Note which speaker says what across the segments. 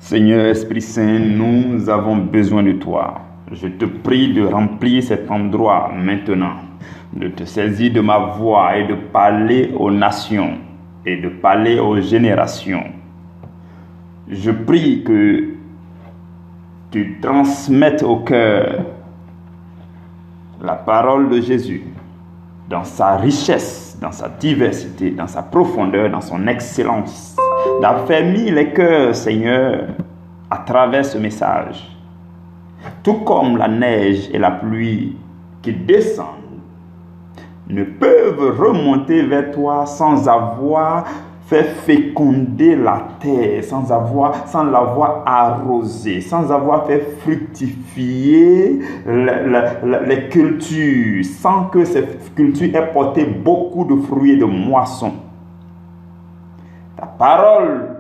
Speaker 1: Seigneur Esprit Saint, nous avons besoin de toi. Je te prie de remplir cet endroit maintenant, de te saisir de ma voix et de parler aux nations et de parler aux générations. Je prie que tu transmettes au cœur la parole de Jésus dans sa richesse, dans sa diversité, dans sa profondeur, dans son excellence, d'affermir les cœurs, Seigneur, à travers ce message. Tout comme la neige et la pluie qui descendent ne peuvent remonter vers toi sans avoir fait féconder la terre, sans l'avoir arrosée, sans avoir fait fructifier les cultures, sans que ces cultures aient porté beaucoup de fruits et de moissons. Ta parole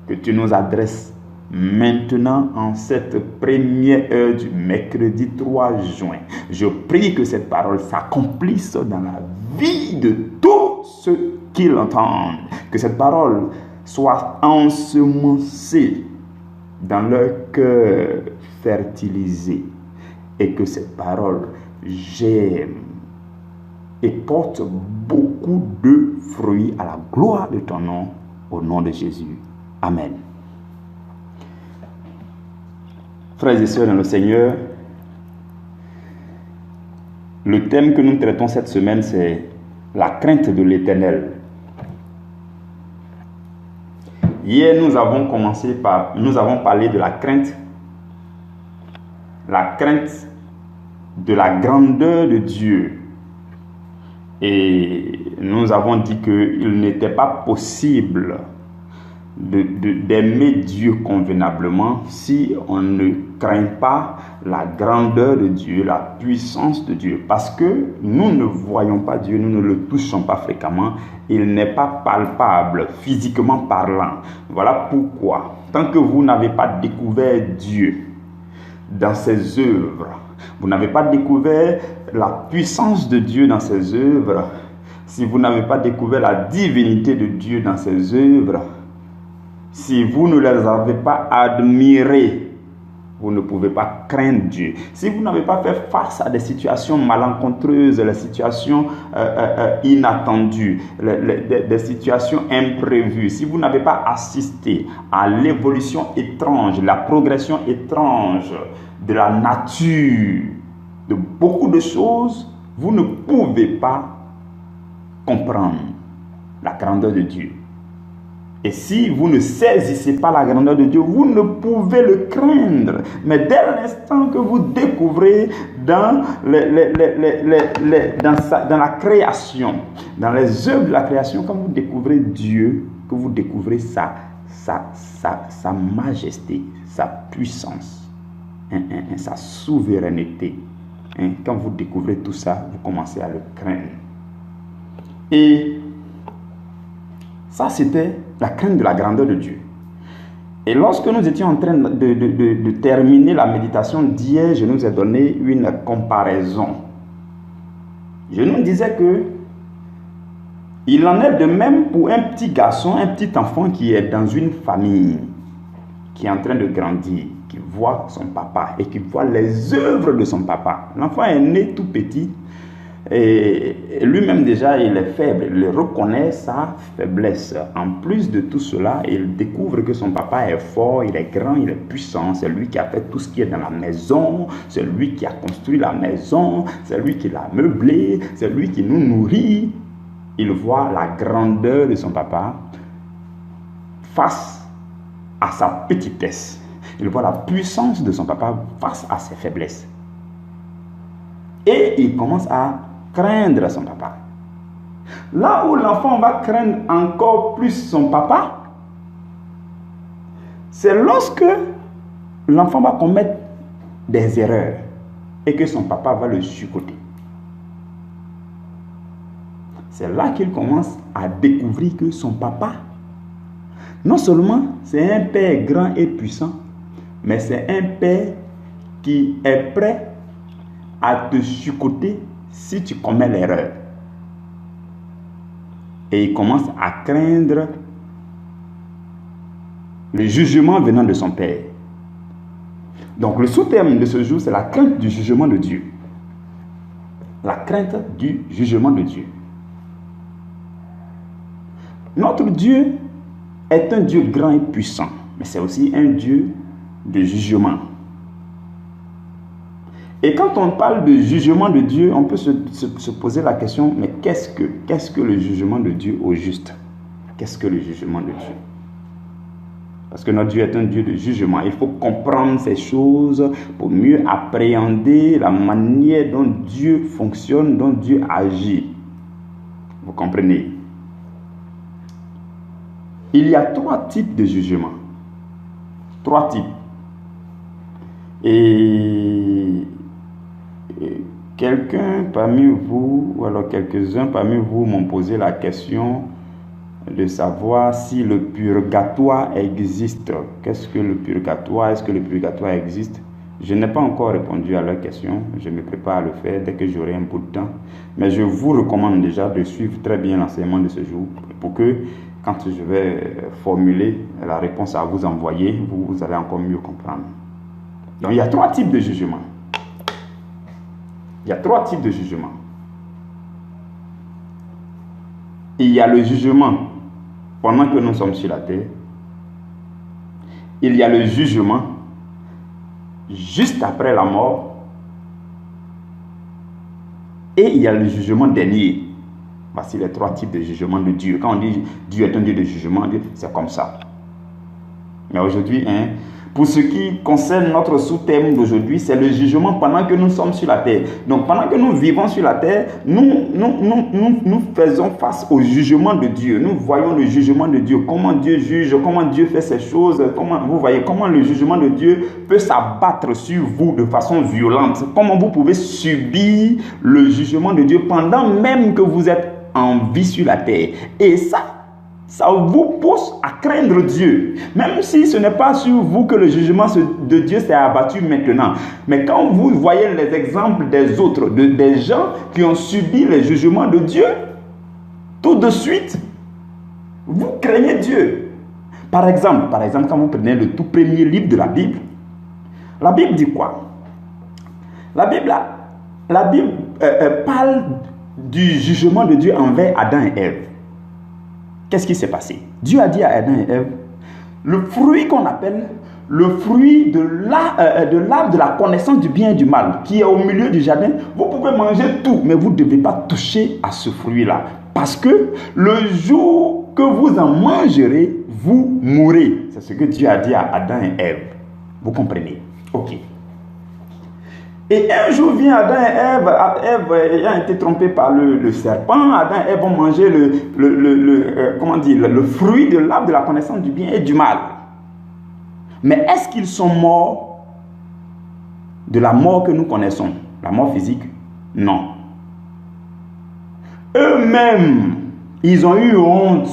Speaker 1: que tu nous adresses maintenant en cette première heure du mercredi 3 juin. Je prie que cette parole s'accomplisse dans la vie de tous ceux qui l'entendent. Que cette parole soit ensemencée dans leur cœur fertilisé. Et que cette parole germe et porte beaucoup de fruits à la gloire de ton nom, au nom de Jésus. Amen. Frères et sœurs dans le Seigneur, le thème que nous traitons cette semaine, c'est la crainte de l'Éternel. Hier, nous avons parlé de la crainte de la grandeur de Dieu. Et nous avons dit qu'il n'était pas possible d'aimer Dieu convenablement si on ne craint pas la grandeur de Dieu, la puissance de Dieu. Parce que nous ne voyons pas Dieu, nous ne le touchons pas fréquemment. Il n'est pas palpable, physiquement parlant. Voilà pourquoi, tant que vous n'avez pas découvert Dieu dans ses œuvres, vous n'avez pas découvert la puissance de Dieu dans ses œuvres, si vous n'avez pas découvert la divinité de Dieu dans ses œuvres, si vous ne les avez pas admirés, vous ne pouvez pas craindre Dieu. Si vous n'avez pas fait face à des situations malencontreuses, les situations inattendues, des situations imprévues, si vous n'avez pas assisté à l'évolution étrange, la progression étrange de la nature, de beaucoup de choses, vous ne pouvez pas comprendre la grandeur de Dieu. Et si vous ne saisissez pas la grandeur de Dieu, vous ne pouvez le craindre. Mais dès l'instant que vous découvrez dans la création, dans les œuvres de la création, quand vous découvrez Dieu, que vous découvrez sa majesté, sa puissance, sa souveraineté, quand vous découvrez tout ça, vous commencez à le craindre. Et ça, c'était la crainte de la grandeur de Dieu. Et lorsque nous étions en train de terminer la méditation d'hier, je nous ai donné une comparaison. Je nous disais que il en est de même pour un petit garçon, un petit enfant qui est dans une famille, qui est en train de grandir, qui voit son papa et qui voit les œuvres de son papa. L'enfant est né tout petit. Et lui-même déjà, il est faible, il reconnaît sa faiblesse. En plus de tout cela, il découvre que son papa est fort, il est grand, il est puissant. C'est lui qui a fait tout ce qui est dans la maison, c'est lui qui a construit la maison, c'est lui qui l'a meublée, c'est lui qui nous nourrit. Il voit la grandeur de son papa face à sa petitesse. Il voit la puissance de son papa face à ses faiblesses. Et il commence à craindre son papa. Là où l'enfant va craindre encore plus son papa, c'est lorsque l'enfant va commettre des erreurs et que son papa va le surcoter. C'est là qu'il commence à découvrir que son papa, non seulement c'est un père grand et puissant, mais c'est un père qui est prêt à te surcoter si tu commets l'erreur. Et il commence à craindre le jugement venant de son Père. Donc le sous-terme de ce jour, c'est la crainte du jugement de Dieu. La crainte du jugement de Dieu. Notre Dieu est un Dieu grand et puissant, mais c'est aussi un Dieu de jugement. Et quand on parle de jugement de Dieu, on peut se poser la question, mais qu'est-ce que le jugement de Dieu au juste? Qu'est-ce que le jugement de Dieu? Parce que notre Dieu est un Dieu de jugement. Il faut comprendre ces choses pour mieux appréhender la manière dont Dieu fonctionne, dont Dieu agit. Vous comprenez? Il y a 3 types de jugement. 3 types. Et quelqu'un parmi vous, ou alors quelques-uns parmi vous m'ont posé la question de savoir si le purgatoire existe. Qu'est-ce que le purgatoire? Est-ce que le purgatoire existe? Je n'ai pas encore répondu à leur question. Je me prépare à le faire dès que j'aurai un bout de temps. Mais je vous recommande déjà de suivre très bien l'enseignement de ce jour pour que, quand je vais formuler la réponse à vous envoyer, vous allez encore mieux comprendre. Donc, il y a 3 types de jugements. Il y a 3 types de jugements. Il y a le jugement pendant que nous sommes sur la terre. Il y a le jugement juste après la mort. Et il y a le jugement dernier. Voici les 3 types de jugement de Dieu. Quand on dit Dieu est un Dieu de jugement, c'est comme ça. Mais aujourd'hui, pour ce qui concerne notre sous-thème d'aujourd'hui, c'est le jugement pendant que nous sommes sur la terre. Donc pendant que nous vivons sur la terre, nous faisons face au jugement de Dieu. Nous voyons le jugement de Dieu, comment Dieu juge, comment Dieu fait ces choses, vous voyez comment le jugement de Dieu peut s'abattre sur vous de façon violente. Comment vous pouvez subir le jugement de Dieu pendant même que vous êtes en vie sur la terre. Et ça vous pousse à craindre Dieu. Même si ce n'est pas sur vous que le jugement de Dieu s'est abattu maintenant. Mais quand vous voyez les exemples des autres, des gens qui ont subi le jugement de Dieu, tout de suite, vous craignez Dieu. Par exemple, quand vous prenez le tout premier livre de la Bible dit quoi? La Bible parle du jugement de Dieu envers Adam et Ève. Qu'est-ce qui s'est passé? Dieu a dit à Adam et Ève, le fruit qu'on appelle le fruit de l'arbre de la connaissance du bien et du mal, qui est au milieu du jardin, vous pouvez manger tout, mais vous ne devez pas toucher à ce fruit-là. Parce que le jour que vous en mangerez, vous mourrez. C'est ce que Dieu a dit à Adam et Ève. Vous comprenez? Ok. Et un jour vient Adam et Ève ayant été trompés par le serpent. Adam et Ève vont manger le fruit de l'arbre de la connaissance du bien et du mal. Mais est-ce qu'ils sont morts de la mort que nous connaissons? La mort physique? Non. Eux-mêmes, ils ont eu honte.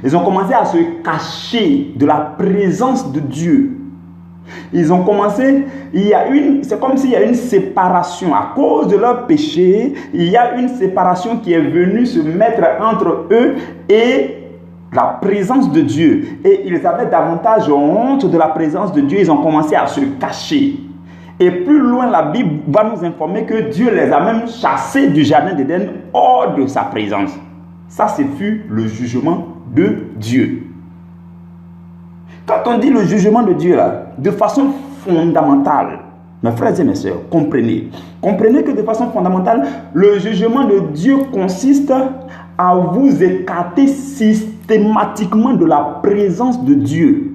Speaker 1: Ils ont commencé à se cacher de la présence de Dieu. Ils ont commencé, c'est comme s'il y a une séparation. À cause de leur péché, il y a une séparation qui est venue se mettre entre eux et la présence de Dieu. Et ils avaient davantage honte de la présence de Dieu. Ils ont commencé à se cacher. Et plus loin, la Bible va nous informer que Dieu les a même chassés du jardin d'Éden hors de sa présence. Ça, ce fut le jugement de Dieu. Quand on dit le jugement de Dieu, là, de façon fondamentale, mes frères et mes sœurs, comprenez que de façon fondamentale, le jugement de Dieu consiste à vous écarter systématiquement de la présence de Dieu.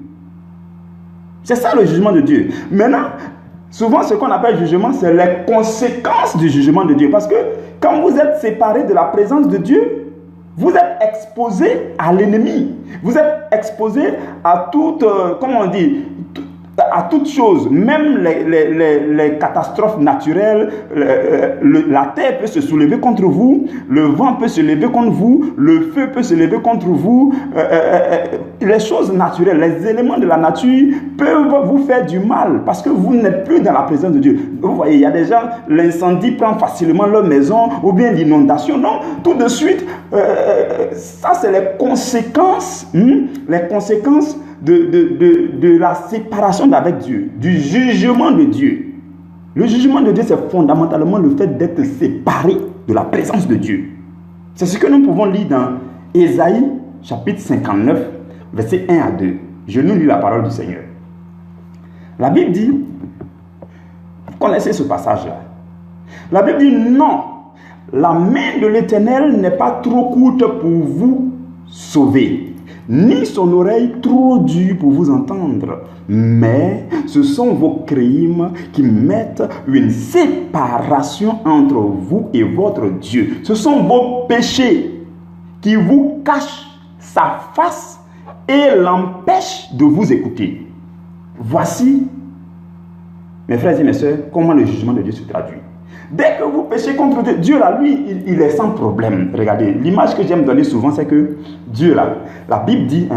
Speaker 1: C'est ça le jugement de Dieu. Maintenant, souvent ce qu'on appelle jugement, c'est les conséquences du jugement de Dieu. Parce que quand vous êtes séparé de la présence de Dieu, vous êtes exposé à l'ennemi. Vous êtes exposé à toute, à toute chose, même les catastrophes naturelles. La terre peut se soulever contre vous, le vent peut se lever contre vous, le feu peut se lever contre vous. Les choses naturelles, les éléments de la nature peuvent vous faire du mal parce que vous n'êtes plus dans la présence de Dieu. Vous voyez, il y a des gens, l'incendie prend facilement leur maison ou bien l'inondation. Donc, tout de suite, ça c'est les conséquences de la séparation d'avec Dieu, du jugement de Dieu. Le jugement de Dieu, c'est fondamentalement le fait d'être séparé de la présence de Dieu. C'est ce que nous pouvons lire dans Ésaïe, chapitre 59, versets 1 à 2. Je nous lis la parole du Seigneur. La Bible dit, vous connaissez ce passage-là. La Bible dit, non, la main de l'Éternel n'est pas trop courte pour vous sauver, ni son oreille trop dure pour vous entendre. Mais ce sont vos crimes qui mettent une séparation entre vous et votre Dieu. Ce sont vos péchés qui vous cachent sa face et l'empêchent de vous écouter. Voici, mes frères et mes sœurs, comment le jugement de Dieu se traduit. Dès que vous péchez contre Dieu, Dieu là, lui, il est sans problème. Regardez, l'image que j'aime donner souvent, c'est que Dieu là, la Bible dit,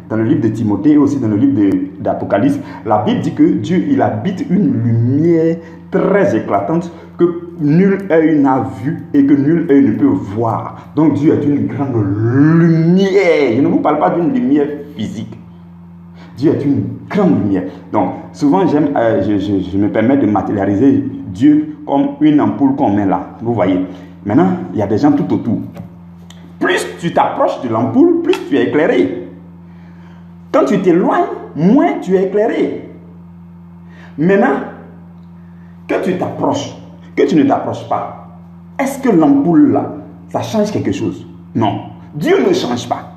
Speaker 1: dans le livre de Timothée et aussi dans le livre d'Apocalypse, la Bible dit que Dieu, il habite une lumière très éclatante que nul œil n'a vu et que nul œil ne peut voir. Donc Dieu est une grande lumière. Je ne vous parle pas d'une lumière physique. Dieu est une grande lumière. Donc souvent, je me permets de matérialiser Dieu comme une ampoule qu'on met là. Vous voyez. Maintenant, il y a des gens tout autour. Plus tu t'approches de l'ampoule, plus tu es éclairé. Quand tu t'éloignes, moins tu es éclairé. Maintenant, que tu t'approches, que tu ne t'approches pas, est-ce que l'ampoule là, ça change quelque chose? Non. Dieu ne change pas.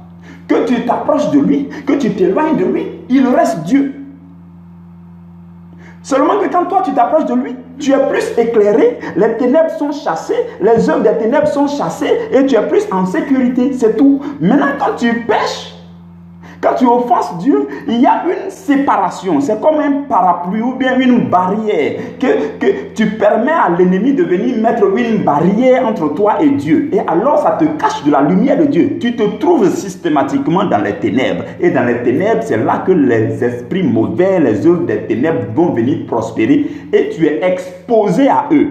Speaker 1: Que tu t'approches de lui, que tu t'éloignes de lui, il reste Dieu. Seulement que quand toi tu t'approches de lui, tu es plus éclairé, les ténèbres sont chassées, les œuvres des ténèbres sont chassées et tu es plus en sécurité, c'est tout. Maintenant quand tu pêches, quand tu offenses Dieu, il y a une séparation. C'est comme un parapluie ou bien une barrière que tu permets à l'ennemi de venir mettre une barrière entre toi et Dieu. Et alors, ça te cache de la lumière de Dieu. Tu te trouves systématiquement dans les ténèbres. Et dans les ténèbres, c'est là que les esprits mauvais, les œuvres des ténèbres vont venir prospérer. Et tu es exposé à eux.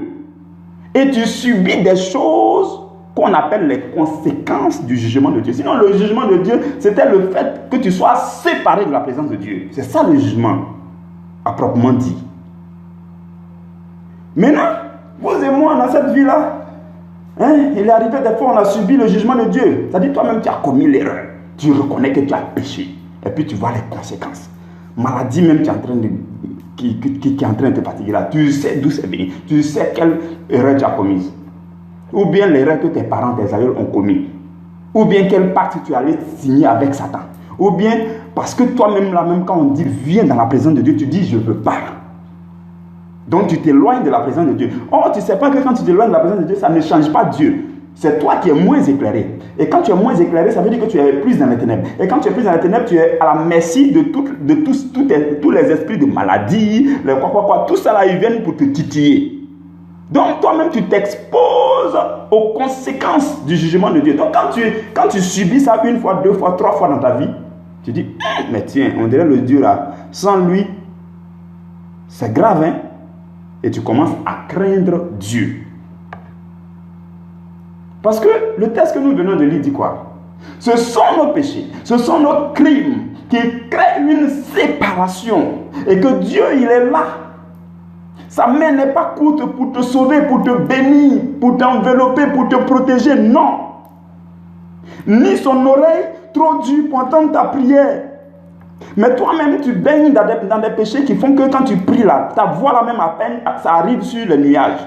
Speaker 1: Et tu subis des choses qu'on appelle les conséquences du jugement de Dieu. Sinon, le jugement de Dieu, c'était le fait que tu sois séparé de la présence de Dieu. C'est ça le jugement, à proprement dit. Maintenant, vous et moi, dans cette vie-là, il est arrivé des fois, on a subi le jugement de Dieu. C'est-à-dire, toi-même, tu as commis l'erreur. Tu reconnais que tu as péché. Et puis, tu vois les conséquences. Maladie même, qui est en train de te fatiguer là. Tu sais d'où c'est venu. Tu sais quelle erreur tu as commise. Ou bien l'erreur que tes parents, tes aïeux ont commis. Ou bien quel pacte tu allais signer avec Satan. Ou bien parce que toi-même, là même quand on dit viens dans la présence de Dieu, tu dis je ne veux pas. Donc tu t'éloignes de la présence de Dieu. Or, tu ne sais pas que quand tu t'éloignes de la présence de Dieu, ça ne change pas Dieu. C'est toi qui es moins éclairé. Et quand tu es moins éclairé, ça veut dire que tu es plus dans les ténèbres. Et quand tu es plus dans les ténèbres, tu es à la merci de tous les esprits de maladie, tout ça là, ils viennent pour te titiller. Donc toi-même, tu t'exposes aux conséquences du jugement de Dieu. Donc quand tu subis ça une fois, deux fois, trois fois dans ta vie, tu dis, mais tiens, on dirait le Dieu là, sans lui, c'est grave, hein? Et tu commences à craindre Dieu. Parce que le texte que nous venons de lire dit quoi? Ce sont nos péchés, ce sont nos crimes qui créent une séparation. Et que Dieu, il est là. Sa main n'est pas courte pour te sauver, pour te bénir, pour t'envelopper, pour te protéger. Non. Ni son oreille trop dure pour entendre ta prière. Mais toi-même, tu baignes dans des péchés qui font que quand tu pries là, ta voix là même à peine, ça arrive sur les nuages.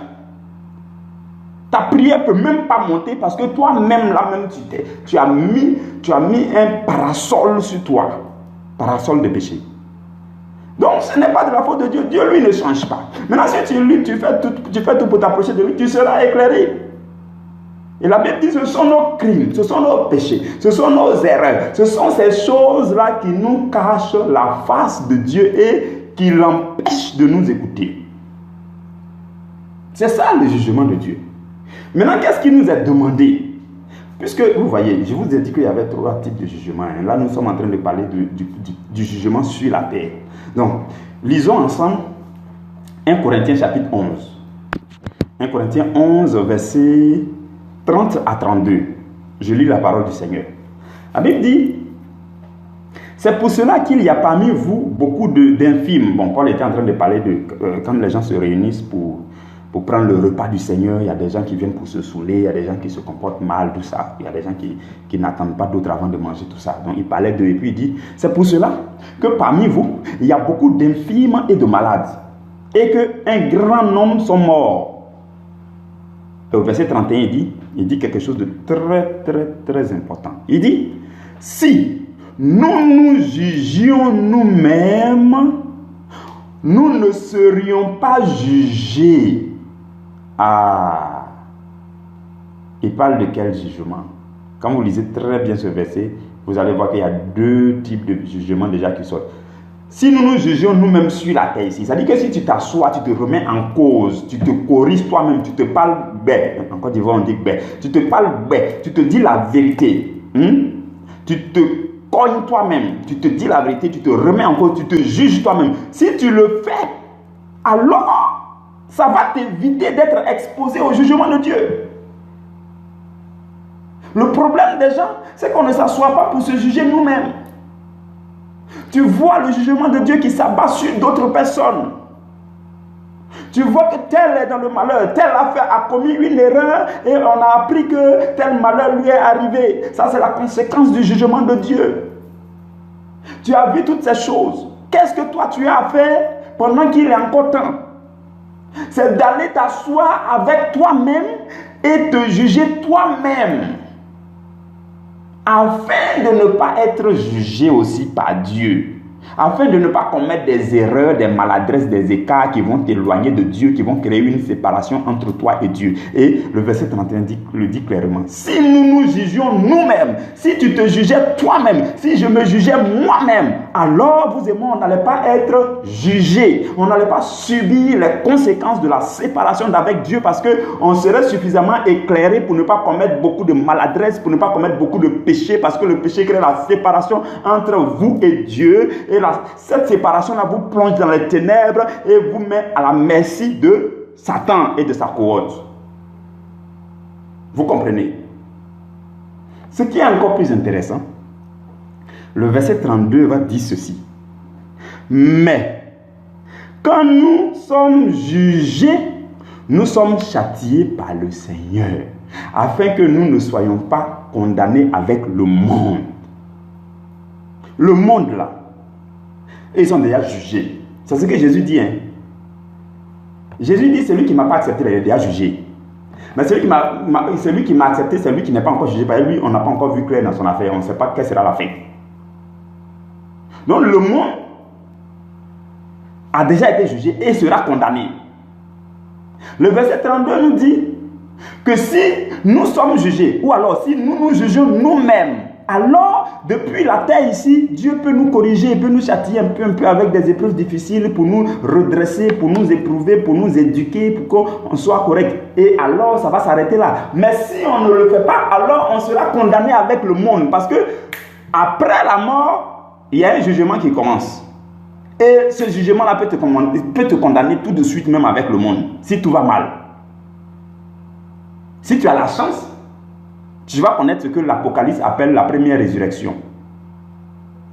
Speaker 1: Ta prière ne peut même pas monter parce que toi-même là même, tu as mis un parasol sur toi. Parasol de péché. Donc, ce n'est pas de la faute de Dieu. Dieu, lui, ne change pas. Maintenant, si tu luttes, tu fais tout pour t'approcher de lui, tu seras éclairé. Et la Bible dit, ce sont nos crimes, ce sont nos péchés, ce sont nos erreurs. Ce sont ces choses-là qui nous cachent la face de Dieu et qui l'empêchent de nous écouter. C'est ça le jugement de Dieu. Maintenant, qu'est-ce qui nous est demandé? Puisque, vous voyez, je vous ai dit qu'il y avait 3 types de jugement. Là, nous sommes en train de parler du jugement sur la terre. Donc, lisons ensemble 1 Corinthiens chapitre 11. 1 Corinthiens 11, versets 30 à 32. Je lis la parole du Seigneur. La Bible dit, C'est pour cela qu'il y a parmi vous beaucoup d'infimes. Bon, Paul était en train de parler de quand les gens se réunissent pour prendre le repas du Seigneur, il y a des gens qui viennent pour se saouler, il y a des gens qui se comportent mal, tout ça. Il y a des gens qui n'attendent pas d'autres avant de manger, tout ça. Donc il parlait d'eux et puis il dit, c'est pour cela que parmi vous, il y a beaucoup d'infimes et de malades. Et qu'un grand nombre sont morts. Et au verset 31, il dit quelque chose de très, très, très important. Il dit, si nous jugions nous-mêmes, nous ne serions pas jugés. Ah, il parle de quel jugement? Quand vous lisez très bien ce verset, vous allez voir qu'il y a deux types de jugements déjà qui sortent. Si nous nous jugeons nous-mêmes sur la terre ici, c'est-à-dire que si tu t'assois, tu te remets en cause, tu te corriges toi-même, tu te parles bête, en Côte d'Ivoire on dit bête, tu te parles bête, tu te dis la vérité, tu te cognes toi-même, tu te dis la vérité, tu te remets en cause, tu te juges toi-même. Si tu le fais, alors ça va t'éviter d'être exposé au jugement de Dieu. Le problème des gens, c'est qu'on ne s'assoit pas pour se juger nous-mêmes. Tu vois le jugement de Dieu qui s'abat sur d'autres personnes. Tu vois que tel est dans le malheur, tel a commis une erreur et on a appris que tel malheur lui est arrivé. Ça, c'est la conséquence du jugement de Dieu. Tu as vu toutes ces choses. Qu'est-ce que toi tu as fait pendant qu'il est encore temps? C'est d'aller t'asseoir avec toi-même et te juger toi-même, afin de ne pas être jugé aussi par Dieu, afin de ne pas commettre des erreurs, des maladresses, des écarts qui vont t'éloigner de Dieu, qui vont créer une séparation entre toi et Dieu. Et le verset 31 le dit clairement. Si nous nous jugions nous-mêmes, si tu te jugeais toi-même, si je me jugeais moi-même, alors vous et moi, on n'allait pas être jugés. On n'allait pas subir les conséquences de la séparation d'avec Dieu parce qu'on serait suffisamment éclairé pour ne pas commettre beaucoup de maladresses, pour ne pas commettre beaucoup de péchés, parce que le péché crée la séparation entre vous et Dieu. Et cette séparation-là vous plonge dans les ténèbres et vous met à la merci de Satan et de sa cohorte. Vous comprenez? Ce qui est encore plus intéressant, le verset 32 va dire ceci. Mais, quand nous sommes jugés, nous sommes châtiés par le Seigneur, afin que nous ne soyons pas condamnés avec le monde. Le monde là, ils sont déjà jugés. C'est ce que Jésus dit. Jésus dit, celui qui ne m'a pas accepté, il est déjà jugé. Mais celui qui m'a accepté, c'est lui qui n'est pas encore jugé. Par lui, on n'a pas encore vu clair dans son affaire. On ne sait pas quelle sera la fin. Donc le monde a déjà été jugé et sera condamné. Le verset 32 nous dit que si nous sommes jugés, ou alors si nous nous jugeons nous-mêmes, alors depuis la terre ici, Dieu peut nous corriger, il peut nous châtier un peu avec des épreuves difficiles pour nous redresser, pour nous éprouver, pour nous éduquer, pour qu'on soit correct. Et alors ça va s'arrêter là. Mais si on ne le fait pas, alors on sera condamné avec le monde. Parce que après la mort, il y a un jugement qui commence. Et ce jugement-là peut te condamner tout de suite même avec le monde, si tout va mal. Si tu as la chance, tu vas connaître ce que l'Apocalypse appelle la première résurrection.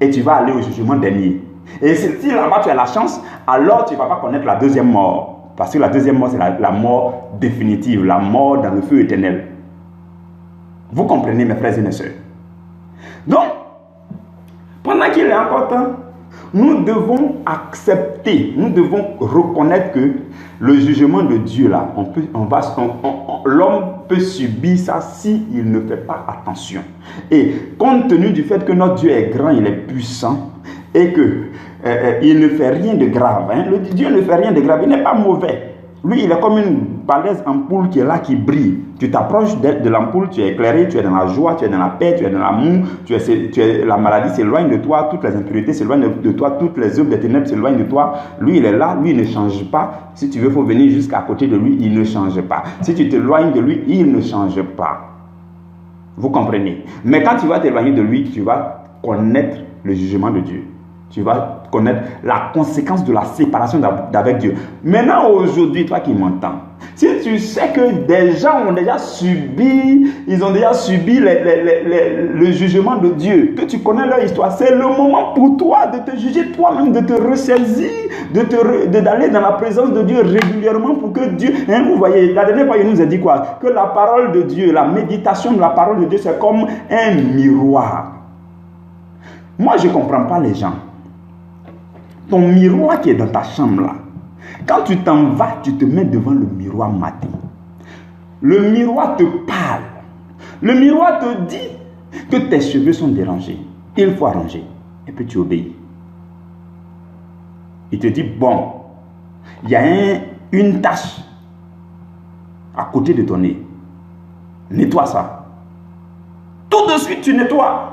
Speaker 1: Et tu vas aller au jugement dernier. Et si là-bas tu as la chance, alors tu ne vas pas connaître la deuxième mort. Parce que la deuxième mort, c'est la mort définitive, la mort dans le feu éternel. Vous comprenez, mes frères et mes sœurs? Donc, pendant qu'il est encore temps, nous devons accepter, nous devons reconnaître que le jugement de Dieu là, l'homme peut subir ça s'il ne fait pas attention. Et compte tenu du fait que notre Dieu est grand, il est puissant et qu'il ne fait rien de grave. Dieu ne fait rien de grave, il n'est pas mauvais. Lui, il est comme une balèze ampoule qui est là, qui brille. Tu t'approches de l'ampoule, tu es éclairé, tu es dans la joie, tu es dans la paix, tu es dans l'amour, la maladie s'éloigne de toi, toutes les impurités s'éloignent de toi, toutes les œuvres des ténèbres s'éloignent de toi. Lui, il est là, lui, il ne change pas. Si tu veux, il faut venir jusqu'à côté de lui, il ne change pas. Si tu t'éloignes de lui, il ne change pas. Vous comprenez? Mais quand tu vas t'éloigner de lui, tu vas connaître le jugement de Dieu. Tu vas connaître la conséquence de la séparation d'avec Dieu. Maintenant, aujourd'hui, toi qui m'entends, si tu sais que des gens ont déjà subi, le jugement de Dieu, que tu connais leur histoire, c'est le moment pour toi de te juger toi-même, de te ressaisir, d'aller dans la présence de Dieu régulièrement pour que Dieu... vous voyez, la dernière fois, il nous a dit quoi? Que la parole de Dieu, la méditation de la parole de Dieu, c'est comme un miroir. Moi, je ne comprends pas les gens. Ton miroir qui est dans ta chambre là, quand tu t'en vas, tu te mets devant le miroir matin. Le miroir te parle. Le miroir te dit que tes cheveux sont dérangés. Il faut arranger. Et puis tu obéis. Il te dit, bon, il y a une tache à côté de ton nez. Nettoie ça. Tout de suite, tu nettoies.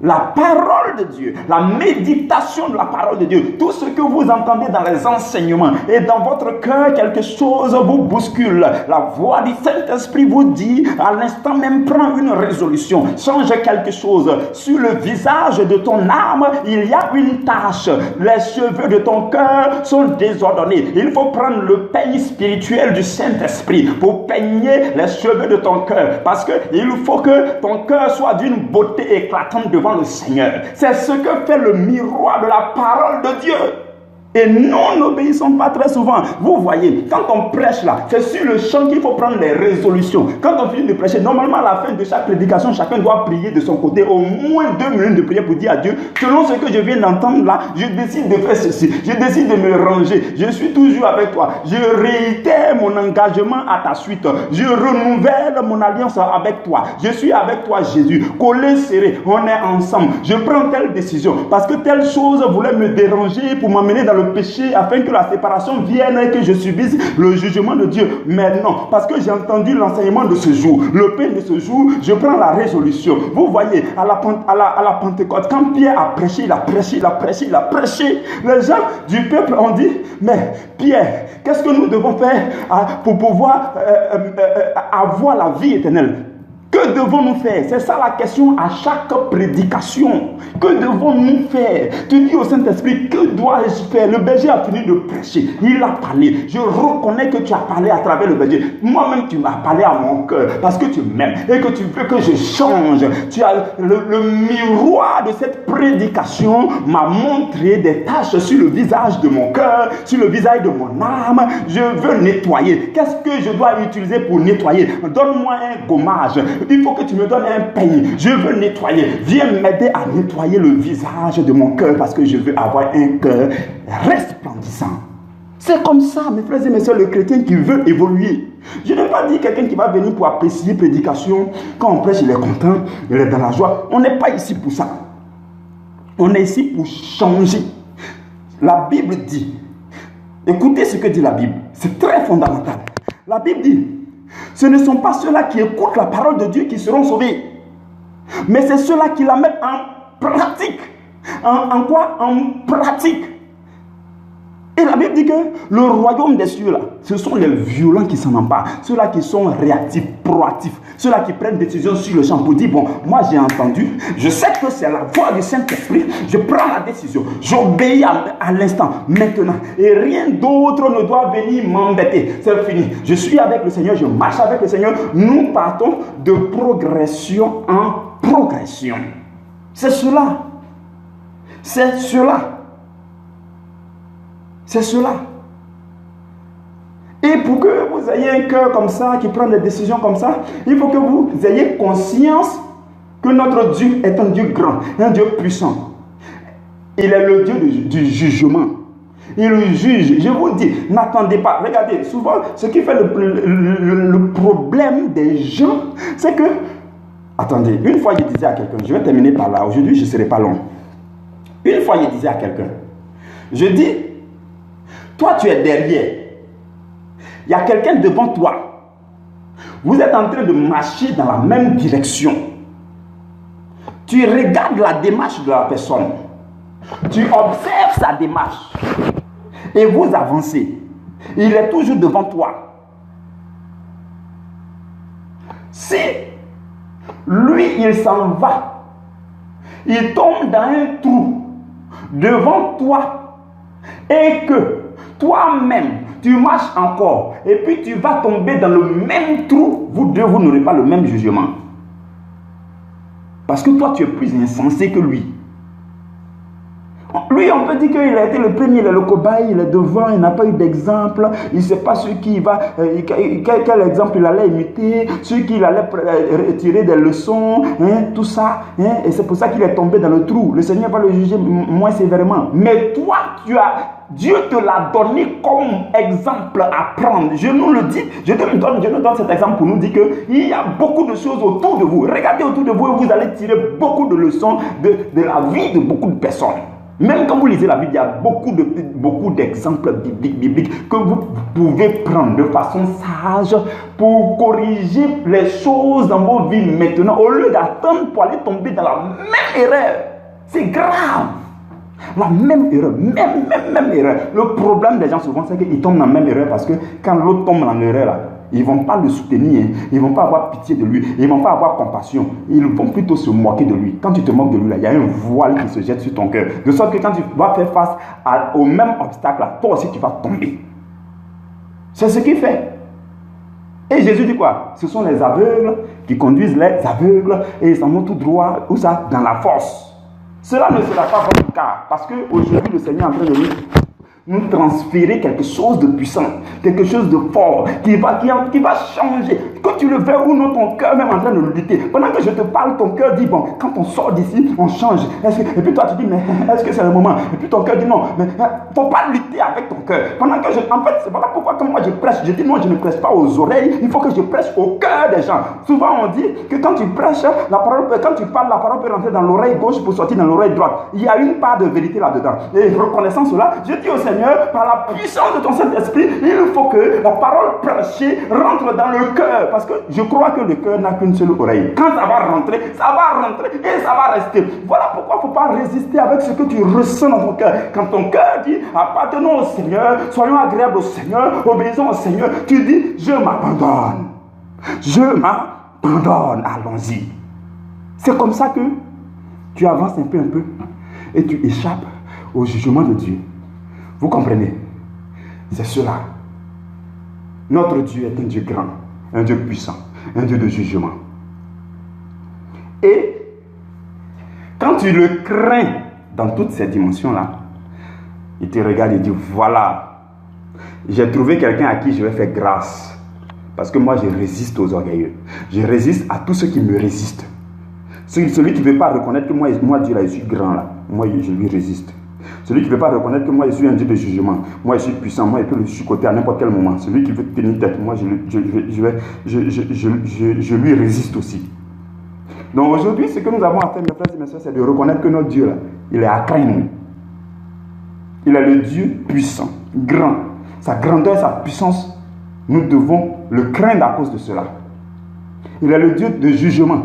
Speaker 1: La parole de Dieu, la méditation de la parole de Dieu, tout ce que vous entendez dans les enseignements et dans votre cœur, quelque chose vous bouscule. La voix du Saint-Esprit vous dit, à l'instant même, prends une résolution, change quelque chose. Sur le visage de ton âme, il y a une tache. Les cheveux de ton cœur sont désordonnés. Il faut prendre le peigne spirituel du Saint-Esprit pour peigner les cheveux de ton cœur. Parce qu'il faut que ton cœur soit d'une beauté éclatante devant le Seigneur. C'est ce que fait le miroir de la parole de Dieu. Et nous n'obéissons pas très souvent. Vous voyez, quand on prêche là, c'est sur le champ qu'il faut prendre les résolutions. Quand on finit de prêcher, normalement à la fin de chaque prédication, chacun doit prier de son côté au moins 2 minutes de prière pour dire à Dieu, selon ce que je viens d'entendre là, je décide de faire ceci, je décide de me ranger, je suis toujours avec toi, je réitère mon engagement à ta suite, je renouvelle mon alliance avec toi, je suis avec toi Jésus, collé serré, on est ensemble, je prends telle décision, parce que telle chose voulait me déranger pour m'amener dans le péché afin que la séparation vienne et que je subisse le jugement de Dieu. Mais non, parce que j'ai entendu l'enseignement de ce jour, le pain de ce jour, je prends la résolution. Vous voyez, à la Pentecôte, quand Pierre a prêché, il a prêché. Les gens du peuple ont dit, mais Pierre, qu'est-ce que nous devons faire pour pouvoir avoir la vie éternelle? Que devons-nous faire? C'est ça la question à chaque prédication. Que devons-nous faire? Tu dis au Saint-Esprit, que dois-je faire? Le berger a fini de prêcher. Il a parlé. Je reconnais que tu as parlé à travers le berger. Moi-même, tu m'as parlé à mon cœur parce que tu m'aimes et que tu veux que je change. Tu as le miroir de cette prédication m'a montré des taches sur le visage de mon cœur, sur le visage de mon âme. Je veux nettoyer. Qu'est-ce que je dois utiliser pour nettoyer? Donne-moi un gommage. Il faut que tu me donnes un peigne. Je veux nettoyer. Viens m'aider à nettoyer le visage de mon cœur parce que je veux avoir un cœur resplendissant. C'est comme ça, mes frères et mes soeurs, le chrétien qui veut évoluer. Je n'ai pas dit quelqu'un qui va venir pour apprécier prédication. Quand on prêche, il est content, il est dans la joie. On n'est pas ici pour ça. On est ici pour changer. La Bible dit, écoutez ce que dit la Bible. C'est très fondamental. La Bible dit, ce ne sont pas ceux-là qui écoutent la parole de Dieu qui seront sauvés. Mais c'est ceux-là qui la mettent en pratique. En quoi? En pratique. Et la Bible dit que le royaume des cieux, là, ce sont les violents qui s'en emparent. Ceux-là qui sont réactifs, proactifs. Ceux-là qui prennent des décisions sur le champ pour dire, bon, moi j'ai entendu, je sais que c'est la voix du Saint-Esprit, je prends la décision, j'obéis à l'instant, maintenant. Et rien d'autre ne doit venir m'embêter. C'est fini. Je suis avec le Seigneur, je marche avec le Seigneur. Nous partons de progression en progression. C'est cela. C'est cela. C'est cela. Et pour que vous ayez un cœur comme ça, qui prend des décisions comme ça, il faut que vous ayez conscience que notre Dieu est un Dieu grand, un Dieu puissant. Il est le Dieu du jugement. Il juge. Je vous dis, n'attendez pas. Regardez, souvent, ce qui fait le problème des gens, c'est que... Attendez, une fois je disais à quelqu'un, je vais terminer par là, aujourd'hui je ne serai pas long. Une fois je disais à quelqu'un, je dis, toi, tu es derrière. Il y a quelqu'un devant toi. Vous êtes en train de marcher dans la même direction. Tu regardes la démarche de la personne. Tu observes sa démarche. Et vous avancez. Il est toujours devant toi. Si lui, il s'en va, il tombe dans un trou devant toi et que toi-même, tu marches encore et puis tu vas tomber dans le même trou, vous deux, vous n'aurez pas le même jugement. Parce que toi, tu es plus insensé que lui. Lui, on peut dire qu'il a été le premier, il est le cobaye, il est devant, il n'a pas eu d'exemple, il ne sait pas ce qui va, quel exemple il allait imiter, ce qu'il allait tirer des leçons, tout ça. Et c'est pour ça qu'il est tombé dans le trou. Le Seigneur va le juger moins sévèrement. Mais toi, Dieu te l'a donné comme exemple à prendre. Je nous le dis, je nous donne cet exemple pour nous dire qu'il y a beaucoup de choses autour de vous. Regardez autour de vous et vous allez tirer beaucoup de leçons de la vie de beaucoup de personnes. Même quand vous lisez la Bible, il y a beaucoup d'exemples bibliques que vous pouvez prendre de façon sage pour corriger les choses dans vos vies maintenant, au lieu d'attendre pour aller tomber dans la même erreur. C'est grave. La même erreur, même erreur. Le problème des gens souvent, c'est qu'ils tombent dans la même erreur parce que quand l'autre tombe dans l'erreur, là, ils ne vont pas le soutenir, ils ne vont pas avoir pitié de lui, ils ne vont pas avoir compassion, ils vont plutôt se moquer de lui. Quand tu te moques de lui, là, il y a un voile qui se jette sur ton cœur. De sorte que quand tu vas faire face au même obstacle, là, toi aussi tu vas tomber. C'est ce qu'il fait. Et Jésus dit quoi? Ce sont les aveugles qui conduisent les aveugles et ils s'en vont tout droit, où ça? Dans la force. Cela ne sera pas votre cas, parce qu'aujourd'hui, le Seigneur est en train de nous transférer quelque chose de puissant, quelque chose de fort, qui va changer. Que tu le veux ou non, ton cœur même en train de lutter. Pendant que je te parle, ton cœur dit, bon, quand on sort d'ici, on change. Et puis toi, tu dis, mais est-ce que c'est le moment? Et puis ton cœur dit, non, mais il ne faut pas lutter avec ton cœur. Pendant que en fait, c'est voilà pourquoi quand moi je prêche, je dis, non, je ne prêche pas aux oreilles, il faut que je prêche au cœur des gens. Souvent, on dit que quand tu prêches, quand tu parles, la parole peut rentrer dans l'oreille gauche pour sortir dans l'oreille droite. Il y a une part de vérité là-dedans. Et reconnaissant cela, je dis au Seigneur, par la puissance de ton Saint-Esprit, il faut que la parole prêchée rentre dans le cœur. Parce que je crois que le cœur n'a qu'une seule oreille. Quand ça va rentrer et ça va rester. Voilà pourquoi il ne faut pas résister avec ce que tu ressens dans ton cœur. Quand ton cœur dit, appartenons au Seigneur, soyons agréables au Seigneur, obéissons au Seigneur, tu dis, je m'abandonne. Je m'abandonne. Allons-y. C'est comme ça que tu avances un peu et tu échappes au jugement de Dieu. Vous comprenez? C'est cela. Notre Dieu est un Dieu grand, un Dieu puissant, un Dieu de jugement. Et quand tu le crains dans toutes ces dimensions-là, il te regarde et dit, voilà, j'ai trouvé quelqu'un à qui je vais faire grâce. Parce que moi, je résiste aux orgueilleux. Je résiste à tous ceux qui me résistent. Celui qui ne veut pas reconnaître que moi Dieu, là, je suis grand, là. Moi, je lui résiste. Celui qui ne veut pas reconnaître que moi je suis un Dieu de jugement, moi je suis puissant, moi je peux le chicoter à n'importe quel moment. Celui qui veut tenir tête, moi je lui résiste aussi. Donc aujourd'hui, ce que nous avons à faire, mes frères et mes soeurs, c'est de reconnaître que notre Dieu là, il est à craindre. Il est le Dieu puissant, grand. Sa grandeur, sa puissance, nous devons le craindre à cause de cela. Il est le Dieu de jugement.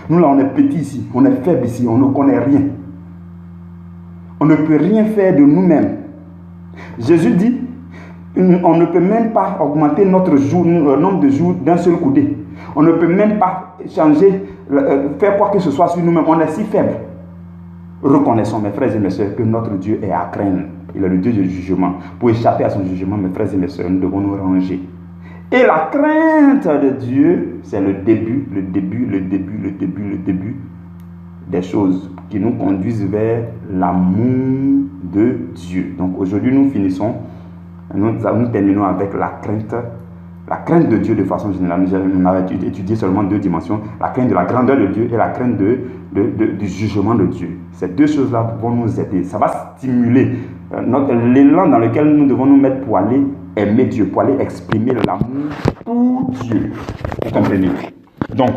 Speaker 1: Nous là, on est petits ici, on est faibles ici, on ne connaît rien. On ne peut rien faire de nous-mêmes. Jésus dit, on ne peut même pas augmenter notre nombre de jours d'un seul coudé. On ne peut même pas changer, faire quoi que ce soit sur nous-mêmes. On est si faibles. Reconnaissons, mes frères et mes soeurs, que notre Dieu est à craindre. Il est le Dieu du jugement. Pour échapper à son jugement, mes frères et mes soeurs, nous devons nous ranger. Et la crainte de Dieu, c'est le début des choses qui nous conduisent vers l'amour de Dieu. Donc aujourd'hui, nous terminons avec la crainte de Dieu de façon générale. Nous avons étudié seulement deux dimensions, la crainte de la grandeur de Dieu et la crainte du jugement de Dieu. Ces deux choses-là vont nous aider. Ça va stimuler l'élan dans lequel nous devons nous mettre pour aller aimer Dieu, pour aller exprimer l'amour pour Dieu. Vous comprenez? Donc,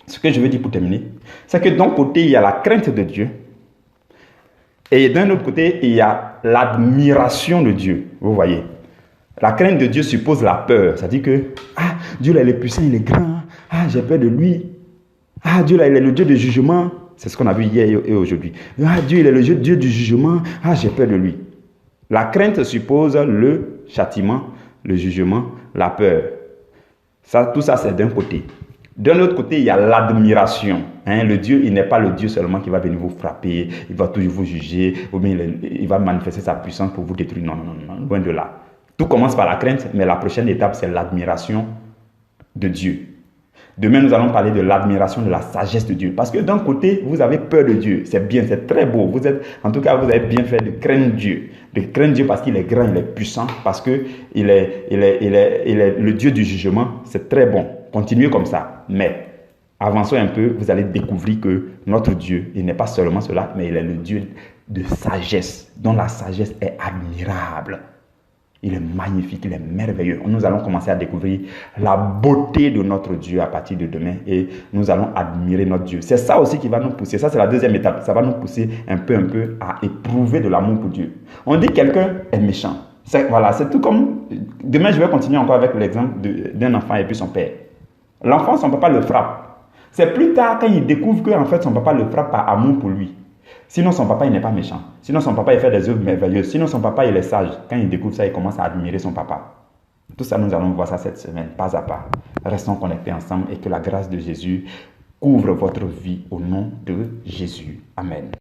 Speaker 1: ce que je veux dire pour terminer, c'est que d'un côté, il y a la crainte de Dieu et d'un autre côté, il y a l'admiration de Dieu. Vous voyez, la crainte de Dieu suppose la peur. C'est-à-dire que, Dieu là, il est puissant, il est grand. J'ai peur de lui. Dieu là, il est le Dieu du jugement. C'est ce qu'on a vu hier et aujourd'hui. Dieu, il est le Dieu du jugement. J'ai peur de lui. La crainte suppose le châtiment, le jugement, la peur. Tout ça, c'est d'un côté. D'un autre côté, il y a l'admiration. Le Dieu, il n'est pas le Dieu seulement qui va venir vous frapper, il va toujours vous juger, ou bien il va manifester sa puissance pour vous détruire. Non, non, non, non, loin de là. Tout commence par la crainte, mais la prochaine étape, c'est l'admiration de Dieu. Demain, nous allons parler de l'admiration de la sagesse de Dieu. Parce que d'un côté, vous avez peur de Dieu. C'est bien, c'est très beau. En tout cas, vous avez bien fait de craindre Dieu. De craindre Dieu parce qu'il est grand, il est puissant, parce qu'il est le Dieu du jugement. C'est très bon. Continuez comme ça. Mais avançons un peu, vous allez découvrir que notre Dieu, il n'est pas seulement cela, mais il est le Dieu de sagesse, dont la sagesse est admirable. Il est magnifique, il est merveilleux. Nous allons commencer à découvrir la beauté de notre Dieu à partir de demain et nous allons admirer notre Dieu. C'est ça aussi qui va nous pousser. Ça, c'est la deuxième étape. Ça va nous pousser un peu à éprouver de l'amour pour Dieu. On dit que quelqu'un est méchant. Voilà, c'est tout comme... Demain, je vais continuer encore avec l'exemple d'un enfant et puis son père. L'enfant, son papa le frappe. C'est plus tard quand il découvre que en fait, son papa le frappe par amour pour lui. Sinon, son papa, il n'est pas méchant. Sinon, son papa, il fait des œuvres merveilleuses. Sinon, son papa, il est sage. Quand il découvre ça, il commence à admirer son papa. Tout ça, nous allons voir ça cette semaine, pas à pas. Restons connectés ensemble et que la grâce de Jésus couvre votre vie au nom de Jésus. Amen.